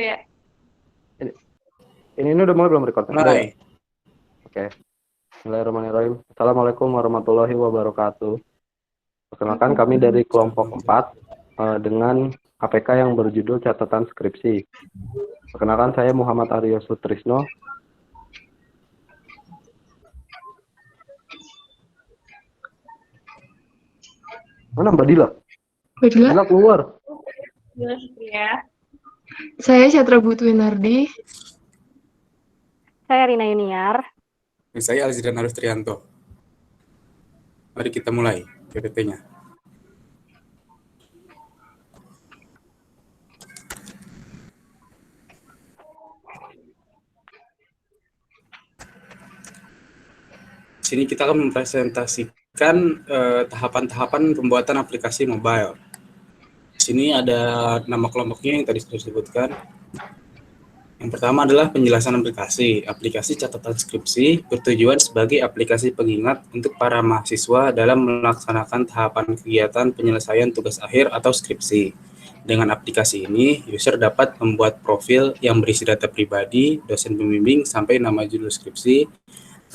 ya. Ini udah mulai belum record? Mulai. Oke. Bismillahirrahmanirrahim. Assalamualaikum warahmatullahi wabarakatuh. Perkenalkan kami dari kelompok 4 dengan APK yang berjudul catatan skripsi. Perkenalkan saya Muhammad Aryo Sutrisno. Mana Mbak Dila? Mbak Dila? Dila keluar. Ya. Saya Catra Butwinardi. Saya Rina Yuniar. Dan saya Alzidan Arif Trianto. Mari kita mulai PPT-nya. Sini kita akan mempresentasikan tahapan-tahapan pembuatan aplikasi mobile. Di sini ada nama kelompoknya yang tadi sudah disebutkan. Yang pertama adalah penjelasan aplikasi. Aplikasi catatan skripsi bertujuan sebagai aplikasi pengingat untuk para mahasiswa dalam melaksanakan tahapan kegiatan penyelesaian tugas akhir atau skripsi. Dengan aplikasi ini, user dapat membuat profil yang berisi data pribadi, dosen pembimbing, sampai nama judul skripsi,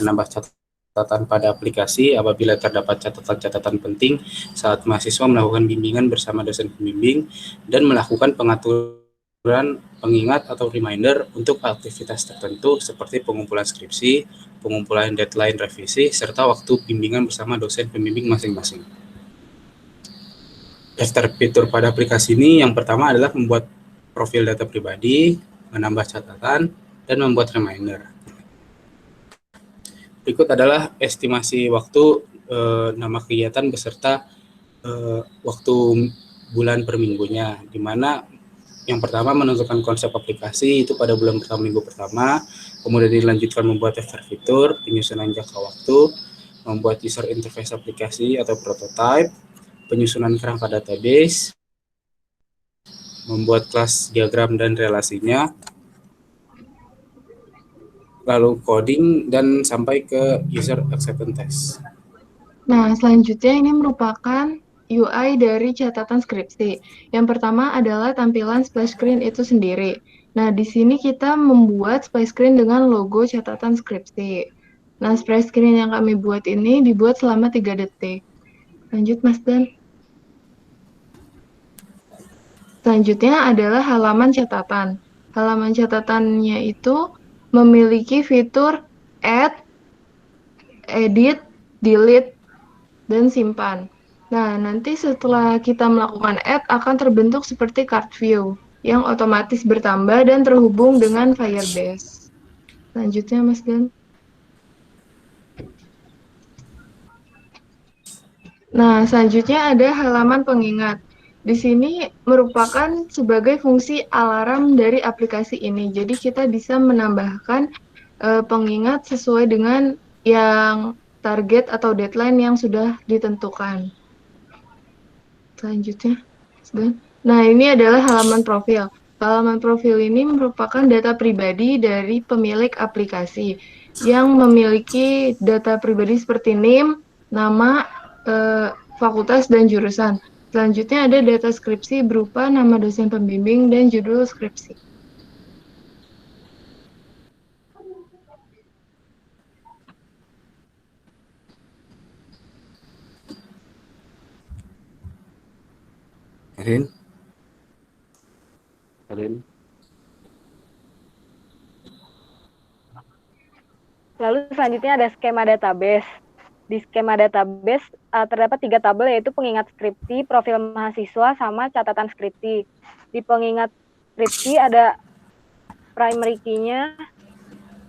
menambah catatan pada aplikasi apabila terdapat catatan-catatan penting saat mahasiswa melakukan bimbingan bersama dosen pembimbing, dan melakukan pengaturan pengingat atau reminder untuk aktivitas tertentu seperti pengumpulan skripsi, pengumpulan deadline revisi, serta waktu bimbingan bersama dosen pembimbing masing-masing. Daftar fitur pada aplikasi ini yang pertama adalah membuat profil data pribadi, menambah catatan, dan membuat reminder. Berikut adalah estimasi waktu nama kegiatan beserta waktu bulan per minggunya, di mana yang pertama menentukan konsep aplikasi itu pada bulan pertama minggu pertama, kemudian dilanjutkan membuat daftar fitur, penyusunan jangka waktu, membuat user interface aplikasi atau prototype, penyusunan kerangka database, membuat kelas diagram dan relasinya, lalu coding, dan sampai ke user acceptance test. Nah, selanjutnya ini merupakan UI dari catatan skripsi. Yang pertama adalah tampilan splash screen itu sendiri. Nah, di sini kita membuat splash screen dengan logo catatan skripsi. Nah, splash screen yang kami buat ini dibuat selama 3 detik. Lanjut, Mas Dan. Selanjutnya adalah halaman catatan. Halaman catatannya itu memiliki fitur add, edit, delete, dan simpan. Nah, nanti setelah kita melakukan add akan terbentuk seperti card view yang otomatis bertambah dan terhubung dengan Firebase. Selanjutnya, Mas Dan. Nah, selanjutnya ada halaman pengingat. Di sini merupakan sebagai fungsi alarm dari aplikasi ini. Jadi kita bisa menambahkan pengingat sesuai dengan yang target atau deadline yang sudah ditentukan. Selanjutnya, nah ini adalah halaman profil. Halaman profil ini merupakan data pribadi dari pemilik aplikasi yang memiliki data pribadi seperti NIM, nama, fakultas, dan jurusan. Selanjutnya ada data skripsi berupa nama dosen pembimbing dan judul skripsi. Erin? Lalu selanjutnya ada skema database. Di skema database terdapat 3 tabel, yaitu pengingat skripsi, profil mahasiswa, sama catatan skripsi. Di pengingat skripsi ada primary key-nya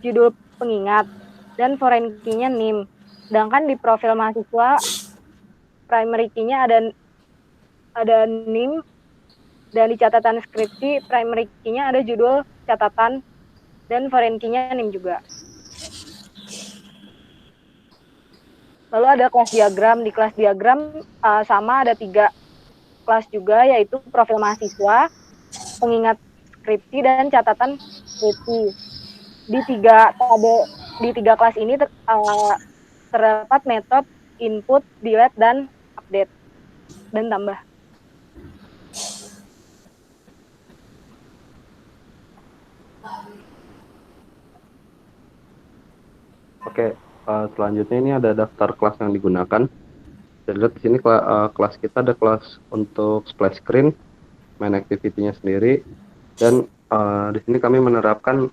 judul pengingat dan foreign key-nya NIM. Sedangkan di profil mahasiswa primary key-nya ada NIM, dan di catatan skripsi primary key-nya ada judul catatan dan foreign key-nya NIM juga. Lalu ada kelas diagram. Di kelas diagram sama ada 3 kelas juga, yaitu profil mahasiswa, pengingat skripsi, dan catatan skripsi. Di 3 kelas ini terdapat metode input, delete, dan update dan tambah. Oke, selanjutnya ini ada daftar kelas yang digunakan. Jadi lihat di sini kelas kita ada kelas untuk splash screen, main activity-nya sendiri, dan di sini kami menerapkan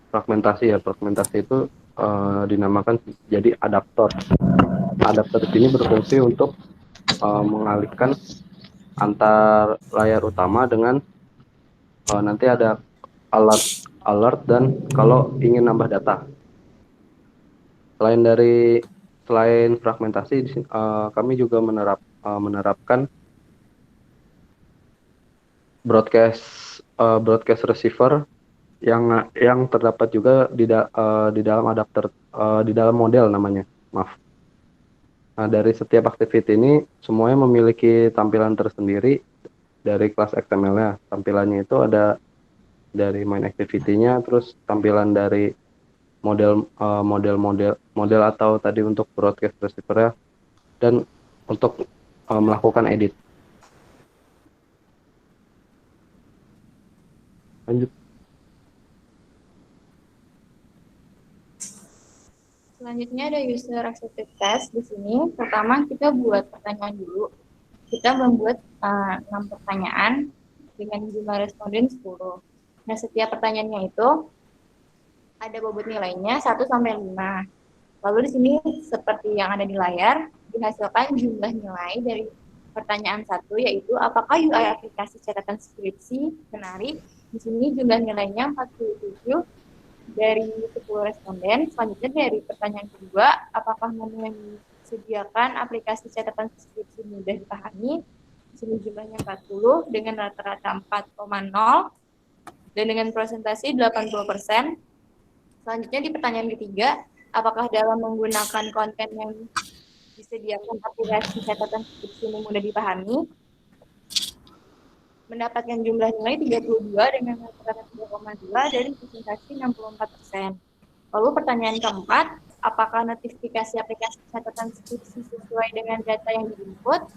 fragmentasi ya. Fragmentasi itu dinamakan jadi adaptor. Adaptor ini berfungsi untuk mengalihkan antar layar utama dengan nanti ada alert dan kalau ingin nambah data. Selain fragmentasi, kami juga menerapkan broadcast receiver yang terdapat juga di dalam adapter, di dalam model namanya. Maaf. Nah, dari setiap activity ini semuanya memiliki tampilan tersendiri dari kelas XML-nya. Tampilannya itu ada dari main activity-nya, terus tampilan dari model atau tadi untuk broadcast receiver-nya, dan untuk melakukan edit. Lanjut. Selanjutnya ada user accepted test. Di sini pertama kita buat pertanyaan dulu. Kita membuat 6 pertanyaan dengan jumlah responden 10. Nah, setiap pertanyaannya itu ada bobot nilainya 1 sampai 5. Lalu di sini seperti yang ada di layar, dihasilkan jumlah nilai dari pertanyaan 1, yaitu apakah UI aplikasi catatan skripsi menarik. Di sini jumlah nilainya 47 dari 10 responden. Selanjutnya dari pertanyaan kedua, apakah menu yang disediakan aplikasi catatan skripsi mudah dipahami. Di sini jumlahnya 40 dengan rata-rata 4,0 dan dengan presentasi 80%. Selanjutnya di pertanyaan ketiga, apakah dalam menggunakan konten yang disediakan aplikasi catatan skripsi ini mudah dipahami. Mendapatkan jumlah nilai 32 dengan rata-rata 3,2 dari presentasi 64%. Lalu pertanyaan keempat, apakah notifikasi aplikasi catatan skripsi sesuai dengan data yang diinput?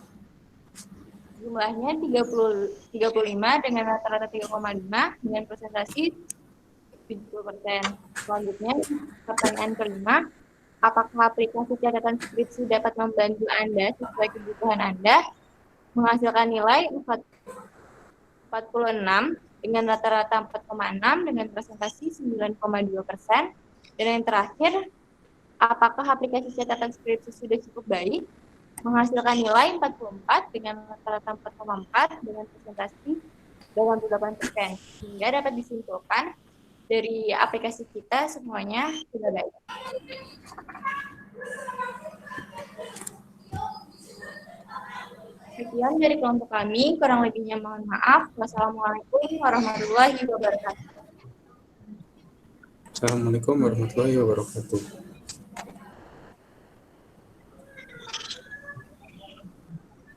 Jumlahnya 35 dengan rata-rata 3,5 dengan presentasi 70%. Selanjutnya, pertanyaan kelima, apakah aplikasi catatan skripsi dapat membantu Anda sesuai kebutuhan Anda? Menghasilkan nilai 46 dengan rata-rata 4,6 dengan presentasi 9,2%. Dan yang terakhir, apakah aplikasi catatan skripsi sudah cukup baik? Menghasilkan nilai 44 dengan rata-rata 4,4 dengan presentasi 88%. Sehingga dapat disimpulkan dari aplikasi kita semuanya sudah baik. Sekian dari kelompok kami, kurang lebihnya mohon maaf. Wassalamualaikum warahmatullahi wabarakatuh. Assalamualaikum warahmatullahi wabarakatuh.